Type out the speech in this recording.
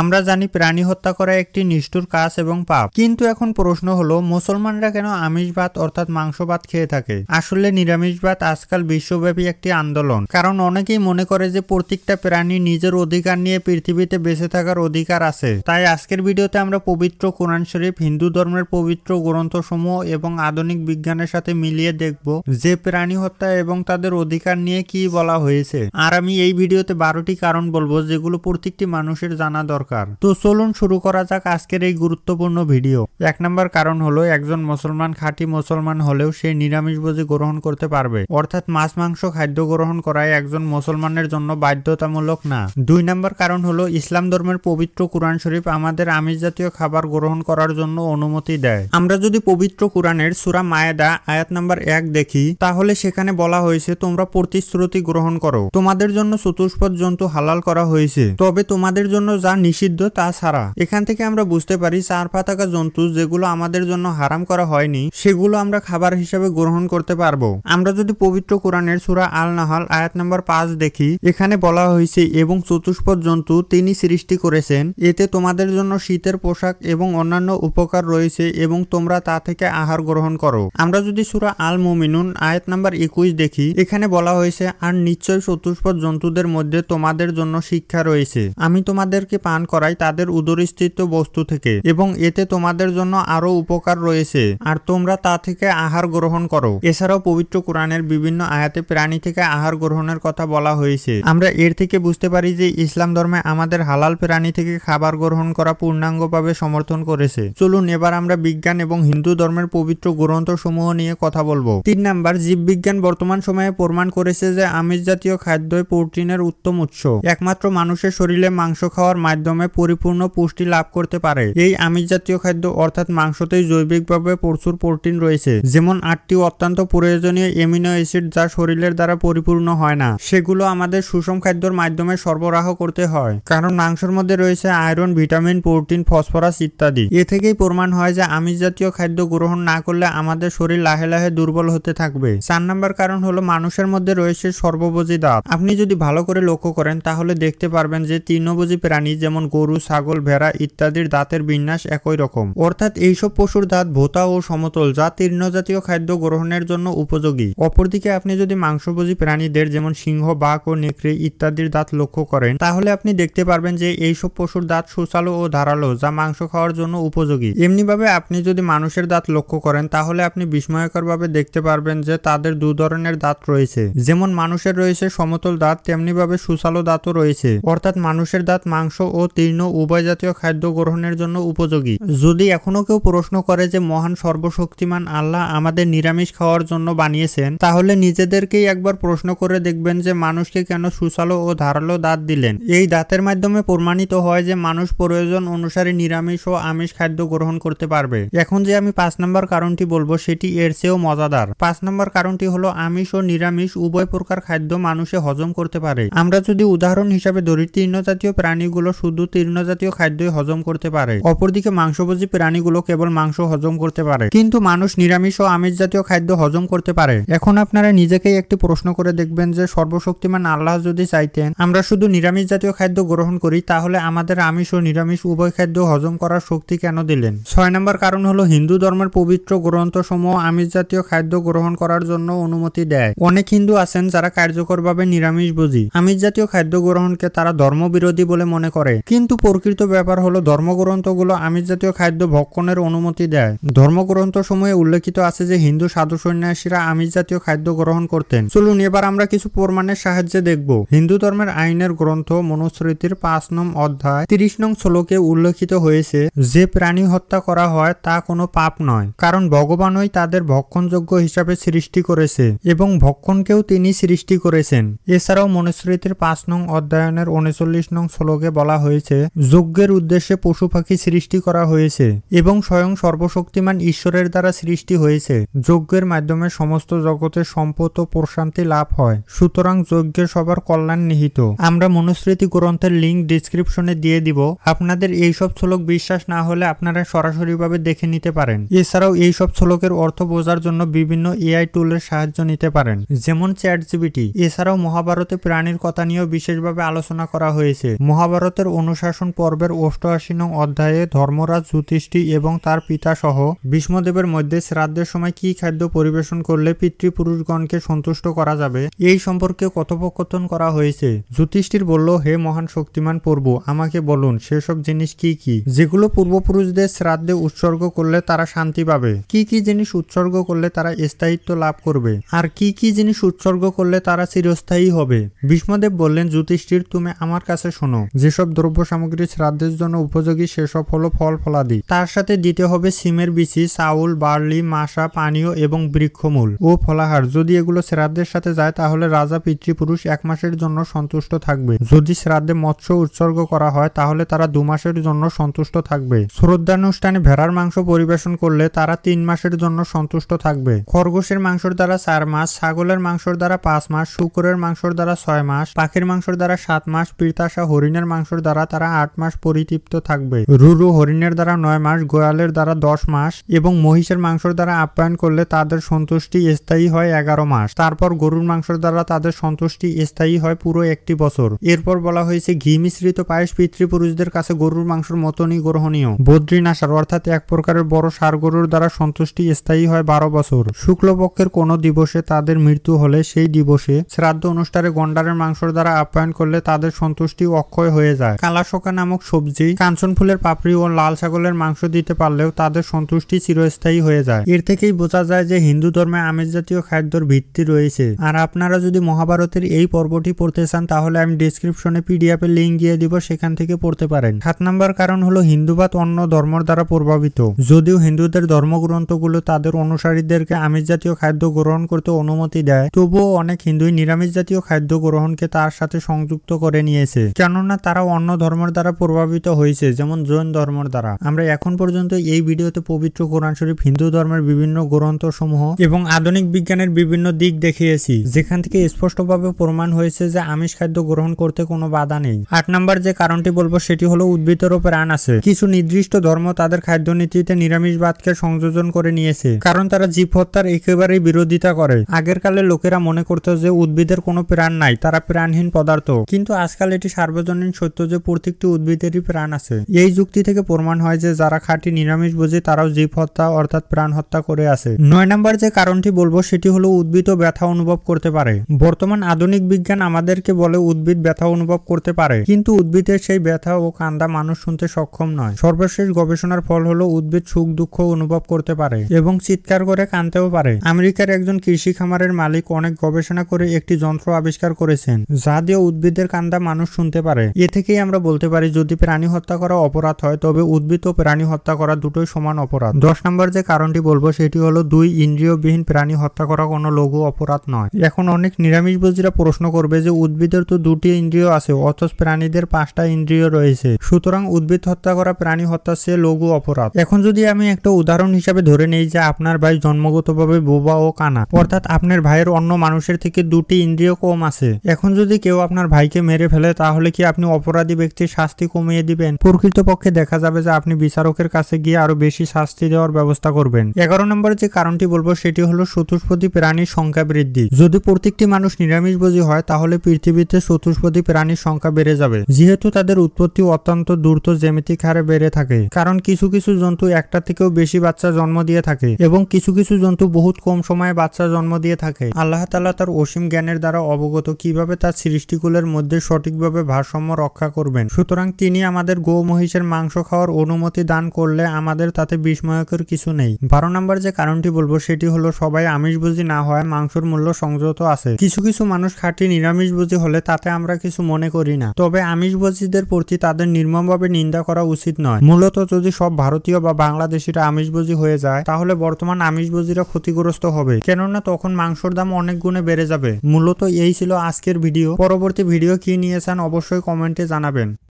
আমরা জানি প্রাণী হত্যা করা একটি নিষ্ঠুর কাজ এবং পাপ, কিন্তু এখন প্রশ্ন হলো মুসলমানরা কেন আমিষ ভাত অর্থাৎ মাংস ভাত খেয়ে থাকে? আসলে নিরামিষ ভাত আজকাল বিশ্বব্যাপী একটি আন্দোলন, কারণ অনেকেই মনে করে যে প্রত্যেকটা প্রাণী নিজের অধিকার নিয়ে পৃথিবীতে বেঁচে থাকার অধিকার আছে। তাই আজকের ভিডিওতে আমরা পবিত্র কোরআন শরীফ, হিন্দু ধর্মের পবিত্র গ্রন্থসমূহ এবং আধুনিক বিজ্ঞানের সাথে মিলিয়ে দেখব যে প্রাণী হত্যা এবং তাদের অধিকার নিয়ে কি বলা হয়েছে। আর আমি এই ভিডিওতে 12টি কারণ বলবো যেগুলো প্রত্যেকটি মানুষের জানা দরকার। তো চলুন শুরু করা যাক আজকের এই গুরুত্বপূর্ণ ভিডিও। 1 নম্বর কারণ হলো একজন মুসলমান খাঁটি মুসলমান হলেও সে নিরামিষভোজী গ্রহণ করতে পারবে, অর্থাৎ মাছ মাংস খাদ্য গ্রহণ করায় একজন মুসলমানের জন্য বাধ্যতামূলক না। 2 নম্বর কারণ হলো ইসলাম ধর্মের পবিত্র কোরআন শরীফ আমাদের আমিষ জাতীয় খাবার গ্রহণ করার জন্য অনুমতি দেয়। আমরা যদি পবিত্র কোরআনের সূরা মায়েদা আয়াত নাম্বার 1 দেখি, তাহলে সেখানে বলা হয়েছে তোমরা প্রতিশ্রুতি গ্রহণ করো, তোমাদের জন্য চতুষ্পদ জন্তু হালাল করা হয়েছে, তবে তোমাদের জন্য যা নিষিদ্ধ তা ছাড়া। এখান থেকে আমরা বুঝতে পারি 4 পা থাকা জন্তু যেগুলো আমাদের জন্য হারাম করা হয়নি সেগুলো আমরা খাবার হিসেবে গ্রহণ করতে পারবো। আমরা যদি পবিত্র কোরআনের সূরা আল নাহাল আয়াত নাম্বার 5 দেখি, এখানে বলা হয়েছে এবং চতুষ্পদ জন্তু তিনি সৃষ্টি করেছেন, এতে তোমাদের জন্য শীতের পোশাক এবং অন্যান্য উপকার রয়েছে এবং তোমরা তা থেকে আহার গ্রহণ করো। আমরা যদি সূরা আল মুমিনুন আয়াত নাম্বার 21 দেখি, এখানে বলা হয়েছে আর নিশ্চয় চতুষ্পদ জন্তুদের মধ্যে তোমাদের জন্য শিক্ষা রয়েছে, আমি তোমাদেরকে পান করাই তাদের উদরস্থিত বস্তু থেকে এবং এতে তোমাদের জন্য আরো উপকার রয়েছে আর তোমরা তা থেকে আহার গ্রহণ করো। এছাড়াও পবিত্র কোরআনের বিভিন্ন আয়াতে প্রাণী থেকে আহার গ্রহণের কথা বলা হয়েছে। আমরা এর থেকে বুঝতে পারি যে ইসলাম ধর্মে আমাদের হালাল প্রাণী থেকে খাবার গ্রহণ করা পূর্ণাঙ্গভাবে সমর্থন করেছে। চলুন এবার আমরা বিজ্ঞান এবং হিন্দু ধর্মের পবিত্র গ্রন্থসমূহ নিয়ে কথা বলবো। 3 নাম্বার, জীববিজ্ঞান বর্তমান সময়ে প্রমাণ করেছে যে আমিষ জাতীয় খাদ্যই প্রোটিনের উত্তম উৎস। একমাত্র মানুষের শরীরে মাংস খাওয়ার মাধ্যমে পরিপূর্ণ পুষ্টি লাভ করতে পারে। এই আমিষ জাতীয় খাদ্য অর্থাৎ মাংসতেই জৈবিকভাবে প্রচুর প্রোটিন রয়েছে, যেমন 8টি অত্যন্ত প্রয়োজনীয় এমিনো অ্যাসিড যা শরীরের দ্বারা পরিপূর্ণ হয় না, সেগুলো আমাদের সুষম খাদ্যের মাধ্যমে সরবরাহ করতে হয়। কারণ মাংসের মধ্যে রয়েছে আয়রন, ভিটামিন, প্রোটিন, ফসফরাস ইত্যাদি। এ থেকেই প্রমাণ হয় যে আমিষ জাতীয় খাদ্য গ্রহণ না করলে আমাদের শরীর লাহে লাহে দুর্বল হতে থাকবে। 4 নম্বর কারণ হলো মানুষের মধ্যে রয়েছে সর্বভোজী দাঁত। আপনি যদি ভালো করে লক্ষ্য করেন তাহলে দেখতে পারবেন যে তৃণভোজী প্রাণী যেমন গরু, ছাগল, ভেড়া ইত্যাদির দাঁতের বিন্যাস একই রকম, অর্থাৎ এইসব পশুর দাঁত ভোঁতা ও সমতল, যা তৃণজাতীয় খাদ্য গ্রহণের জন্য উপযোগী। অপরদিকে আপনি যদি মাংসভোজী প্রাণীদের যেমন সিংহ, বাঘ ও নেকড়ে ইত্যাদির দাঁত লক্ষ্য করেন তাহলে আপনি দেখতে পারবেন যে এইসব পশুর দাঁত সুচালো ও ধারালো, যা মাংস খাওয়ার জন্য উপযোগী। এমনিভাবে আপনি যদি মানুষের দাঁত লক্ষ্য করেন তাহলে আপনি বিস্ময়করভাবে দেখতে পারবেন যে তাদের 2 ধরনের দাঁত রয়েছে। যেমন মানুষের রয়েছে সমতল দাঁত, তেমনিভাবে সুচালো দাঁতও রয়েছে, অর্থাৎ মানুষের দাঁত মাংস ও তৃণ উভয় জাতীয় খাদ্য গ্রহণের জন্য উপযোগী। যদি এখনো কেউ প্রশ্ন করে যে মহান সর্বশক্তিমান আল্লাহ আমাদের নিরামিষ খাওয়ার জন্য বানিয়েছেন, তাহলে নিজেদেরকেই একবার প্রশ্ন করে দেখবেন যে মানুষকে কেন সুচালো ও ধারালো দাঁত দিলেন। এই দাঁতের মাধ্যমে প্রমাণিত হয় যে মানুষ প্রয়োজন অনুসারে নিরামিষ ও আমিষ খাদ্য গ্রহণ করতে পারবে। এখন যে আমি 5 নম্বর কারণটি বলবো সেটি এর চেয়েও মজাদার। 5 নম্বর কারণটি হলো আমিষ ও নিরামিষ উভয় প্রকার খাদ্য মানুষে হজম করতে পারে। আমরা যদি উদাহরণ হিসাবে ধরি, তৃণজাতীয় প্রাণীগুলো শুধু তৃণজাতীয় খাদ্যই হজম করতে পারে, অপরদিকে মাংসভোজী প্রাণীগুলো কেবল মাংস হজম করতে পারে, কিন্তু মানুষ নিরামিষ ও আমিষ জাতীয় খাদ্য হজম করতে পারে। এখন আপনারা নিজেকেই একটি প্রশ্ন করে দেখবেন যে সর্বশক্তিমান আল্লাহ যদি চাইতেন আমরা শুধু নিরামিষ জাতীয় খাদ্য গ্রহণ করি, তাহলে আমাদের আমিষ ও নিরামিষ উভয় খাদ্য হজম করার শক্তি কেন দিলেন? 6 নম্বর কারণ হলো হিন্দু ধর্মের পবিত্র গ্রন্থসমূহ আমিষ জাতীয় খাদ্য গ্রহণ করার জন্য অনুমতি দেয়। অনেক হিন্দু আছেন যারা কার্যকরভাবে নিরামিষভোজী। আমিষ জাতীয় খাদ্য গ্রহণকে তারা ধর্মবিরোধী বলে মনে করে, কিন্তু প্রকৃত ব্যাপার হলো ধর্মগ্রন্থগুলো আমিষ জাতীয় খাদ্য ভক্ষণের অনুমতি দেয়। ধর্মগ্রন্থসমূহে উল্লেখিত আছে যে হিন্দু সাধু সন্ন্যাসীরা আমিষ জাতীয় খাদ্য গ্রহণ করতেন। চলুন এবার আমরা কিছু প্রমাণের সাহায্যে দেখব। হিন্দু ধর্মের আইনের গ্রন্থ মনুস্মৃতির 5 নং অধ্যায় 30 নং শ্লোকে উল্লেখিত হয়েছে যে প্রাণী হত্যা করা হয় তা কোনো পাপ নয়, কারণ ভগবানই তাদের ভক্ষণযোগ্য হিসাবে সৃষ্টি করেছে এবং ভক্ষণকেও তিনি সৃষ্টি করেছেন। এছাড়াও মনুস্মৃতির 5 নং অধ্যায়নের 39 নং শ্লোকে বলা হয়েছে যজ্ঞের উদ্দেশ্যে পশু পাখি সৃষ্টি করা হয়েছে এবং স্বয়ং সর্বশক্তিমান ঈশ্বরের দ্বারা সৃষ্টি হয়েছে। যজ্ঞের মাধ্যমে সমস্ত জগতের সম্পদ ও প্রশান্তি লাভ হয়, সুতরাং যজ্ঞে সবার কল্যাণ নিহিত। আমরা মনুস্মৃতি গ্রন্থের লিঙ্ক ডিসক্রিপশনে দিয়ে দিব। আপনাদের এইসব শ্লোক বিশ্বাস না হলে আপনারা সরাসরিভাবে দেখে নিতে পারেন। এছাড়াও এইসব শ্লোকের অর্থ বোঝার জন্য বিভিন্ন এআই টুলের সাহায্য নিতে পারেন, যেমন চ্যাটজিপিটি। এছাড়াও মহাভারতে প্রাণীর কথা নিয়েও বিশেষভাবে আলোচনা করা হয়েছে। মহাভারতের অনুশাসন পর্বের 88 নং অধ্যায়ে ধর্মরাজ যুধিষ্ঠির এবং তার পিতা সহ ভীষ্মদেবের মধ্যে শ্রাদ্ধের সময় কি খাদ্য পরিবেশন করলে পিতৃপুরুষগণকে সন্তুষ্ট করা যাবে এই সম্পর্কে কথোপকথন করা হয়েছে। যুধিষ্ঠির বলল, হে মহান শক্তিমান প্রভু, আমাকে বলুন সেসব জিনিস কি কি যেগুলো পূর্বপুরুষদের শ্রাদ্ধে উৎসর্গ করলে তারা শান্তি পাবে, কি কি জিনিস উৎসর্গ করলে তারা স্থায়িত্ব লাভ করবে, আর কি কি জিনিস উৎসর্গ করলে তারা চিরস্থায়ী হবে। ভীষ্মদেব বললেন, যুধিষ্ঠির তুমি আমার কাছে শোনো, যেসব দ্রব্য সামগ্রী শ্রাদ্ধের জন্য উপযোগী সেসব হলো ফল ফলাদি, তার সাথে দিতে হবে সিমের বিচি, চাউল, বার্লি, মাসা, পানীয় এবং বৃক্ষমূল ও ফলাহার। যদি এগুলো শ্রাদ্ধের সাথে যায় তাহলে রাজা পিতৃপুরুষ 1 মাসের জন্য সন্তুষ্ট থাকবে। যদি শ্রাদ্ধে মৎস্য উৎসর্গ করা হয় তাহলে তারা 2 মাসের জন্য সন্তুষ্ট থাকবে। শ্রদ্ধানুষ্ঠানে ভেড়ার মাংস পরিবেশন করলে তারা 3 মাসের জন্য সন্তুষ্ট থাকবে। খরগোশের মাংসের দ্বারা 4 মাস, ছাগলের মাংসের দ্বারা 5 মাস, শুকরের মাংসের দ্বারা 6 মাস, পাখির মাংসের দ্বারা 7 মাস, পিতাশা হরিণের মাংসের দ্বারা তারা 8 মাস পরিতৃপ্ত থাকবে। রুরু হরিণের দ্বারা 9 মাস, গোয়ালের দ্বারা 10 মাস এবং মহিষের মাংসের দ্বারা আপ্যায়ন করলে তাদের সন্তুষ্টি স্থায়ী হয় 11 মাস। তারপর গরুর মাংসের দ্বারা তাদের সন্তুষ্টি স্থায়ী হয় পুরো 1 বছর। এরপর বলা হয়েছে ঘি মিশ্রিত পায়েস পিতৃপুরুষদের কাছে গরুর মাংসের মতনই গ্রহণীয়। বদ্রীনাশার অর্থাৎ এক প্রকারের বড় ষাঁড় গরুর দ্বারা সন্তুষ্টি স্থায়ী হয় 12 বছর। শুক্লপক্ষের কোন দিবসে তাদের মৃত্যু হলে সেই দিবসে শ্রাদ্ধ অনুষ্ঠানে গন্ডারের মাংসের দ্বারা আপ্যায়ন করলে তাদের সন্তুষ্টি অক্ষয় হয়ে যায়। কালাশোকা নামক সবজি, কাঞ্চন ফুলের পাপড়ি ও লাল ছাগলের মাংস দিতে পারলেও তাদের সন্তুষ্টি চিরস্থায়ী হয়ে যায়। এর থেকেই বোঝা যায় যে হিন্দু ধর্মে আমিষ জাতীয় খাদ্যের ভিত্তি রয়েছে। আর আপনারা যদি মহাভারতের এই পর্বটি পড়তে চান তাহলে আমি ডেসক্রিপশনে পিডিএফ এর লিঙ্ক দিয়ে দিব, সেখান থেকে পড়তে পারেন। 7 নম্বর কারণ হলো হিন্দুবাদ অন্য ধর্মের দ্বারা প্রভাবিত। যদিও হিন্দুদের ধর্মগ্রন্থগুলো তাদের অনুসারীদেরকে আমিষ জাতীয় খাদ্য গ্রহণ করতে অনুমতি দেয়, তবুও অনেক হিন্দুই নিরামিষ জাতীয় খাদ্য গ্রহণকে তার সাথে সংযুক্ত করে নিয়েছে, কেননা তারা অন্য ধর্মের দ্বারা প্রভাবিত হয়েছে, যেমন জৈন ধর্মের দ্বারা। আমরা এখন পর্যন্ত এই ভিডিওতে পবিত্র কোরআন শরীফ, হিন্দু ধর্মের বিভিন্ন গ্রন্থসমূহ এবং আধুনিক বিজ্ঞানের বিভিন্ন দিক দেখিয়েছি, যেখান থেকে স্পষ্টভাবে প্রমাণ হয়েছে যে আমিষ খাদ্য গ্রহণ করতে কোনো বাধা নেই। 8 নম্বর যে কারণটি বলবো সেটি হলো উদ্ভিদেরও প্রাণ আছে। কিছু নির্দিষ্ট ধর্ম তাদের খাদ্য নীতিতে নিরামিষবাদকে সংযোজন করে নিয়েছে, কারণ তারা জীব হত্যার একেবারেই বিরোধিতা করে। আগের কালে লোকেরা মনে করত যে উদ্ভিদের কোনো প্রাণ নাই, তারা প্রাণহীন পদার্থ, কিন্তু আজকাল এটি সার্বজনীন সত্য যে প্রত্যেকটি উদ্ভিদেরই প্রাণ আছে। এই যুক্তি থেকে প্রমাণ হয় যে যারা খাঁটি নিরামিষ বোঝে তারাও জীব হত্যা অর্থাৎ প্রাণ হত্যা করে আছে। 9 নম্বর যে কারণটি বলবো সেটি হলো উদ্ভিদও ব্যথা অনুভব করতে পারে। বর্তমান আধুনিক বিজ্ঞান আমাদেরকে বলে উদ্ভিদ ব্যথা অনুভব করতে পারে, কিন্তু উদ্ভিদের সেই ব্যথা ও কান্দা মানুষ শুনতে সক্ষম নয়। সর্বশেষ গবেষণার ফল হলো উদ্ভিদ সুখ দুঃখ অনুভব করতে পারে এবং চিৎকার করে কাঁদতেও পারে। আমেরিকার একজন কৃষি খামারের মালিক অনেক গবেষণা করে একটি যন্ত্র আবিষ্কার করেছেন যা দিয়ে উদ্ভিদের কান্দা মানুষ শুনতে পারে। এ থেকেই আমরা বলতে পারি যদি প্রাণী হত্যা করা অপরাধ হয় তবে উদ্ভিদ ও প্রাণী হত্যা করা দুটোই সমান অপরাধ। 10 নম্বর যে কারণটি বলবো সেটি হলো 2 ইন্দ্রিয়বিহীন প্রাণী হত্যা করা কোনো লঘু অপরাধ নয়। এখন অনেক নিরামিষভোজীরা প্রশ্ন করবে যে উদ্ভিদের তো 2টি ইন্দ্রিয় আছে অথচ প্রাণীদের 5টা ইন্দ্রিয় রয়েছে, সুতরাং উদ্ভিদ হত্যা করা প্রাণী হত্যার চেয়ে লঘু অপরাধ। এখন যদি আমি একটা উদাহরণ হিসাবে ধরে নেই যে আপনার ভাই জন্মগতভাবে বোবা ও কানা, অর্থাৎ আপনার ভাইয়ের অন্য মানুষের থেকে 2টি ইন্দ্রিয় কম আছে। এখন যদি কেউ আপনার ভাইকে মেরে ফেলে তাহলে কি আপনি অপরাধী ব্যক্তির শাস্তি কমিয়ে দিবেন? প্রকৃতপক্ষে দেখা যাবে যে আপনি বিচারকের কাছে গিয়ে আরো বেশি শাস্তি দেওয়ার ব্যবস্থা করবেন। 11 নম্বর যে কারণটি বলবো সেটি হলো চতুষ্পদী প্রাণীর সংখ্যা বৃদ্ধি। যদি প্রত্যেকটি মানুষ নিরামিষভোজী হয় তাহলে পৃথিবীতে চতুষ্পদী প্রাণীর সংখ্যা বেড়ে যাবে, যেহেতু তাদের উৎপত্তি অত্যন্ত দ্রুত জ্যামিতিক হারে বেড়ে থাকে। কারণ কিছু কিছু জন্তু একটা থেকেও বেশি বাচ্চা জন্ম দিয়ে থাকে এবং কিছু কিছু জন্তু বহুত কম সময়ে বাচ্চা জন্ম দিয়ে থাকে। আল্লাহ তাআলা তার অসীম জ্ঞানের দ্বারা অবগত কিভাবে তার সৃষ্টিকুলের মধ্যে সঠিকভাবে ভারসাম্য রক্ষা করবেন। সুতরাং তিনি আমাদের গো মহিষের মাংস খাওয়ার অনুমতি দান করলে আমাদের তাতে বিস্ময়কর কিছু নেই। 12 নম্বর যে কারণটি বলবো সেটি হলো সবাই আমিষভোজী না হয় মাংসের মূল্য সংযত আছে। কিছু কিছু মানুষ খাঁটি নিরামিষভোজী হলে তাতে আমরা কিছু মনে করি না, তবে আমিষভোজীদের প্রতি তাদের নির্মমভাবে নিন্দা করা উচিত নয়। মূলত যদি সব ভারতীয় বা বাংলাদেশিরা আমিষভোজী হয়ে যায় তাহলে বর্তমান আমিষভোজীরা ক্ষতিগ্রস্ত হবে, কেননা তখন মাংসের দাম অনেক গুণে বেড়ে যাবে। মূলত এই ছিল আজকের ভিডিও। পরবর্তী ভিডিও কি নিয়ে চান অবশ্যই কমেন্টে জানাবেন।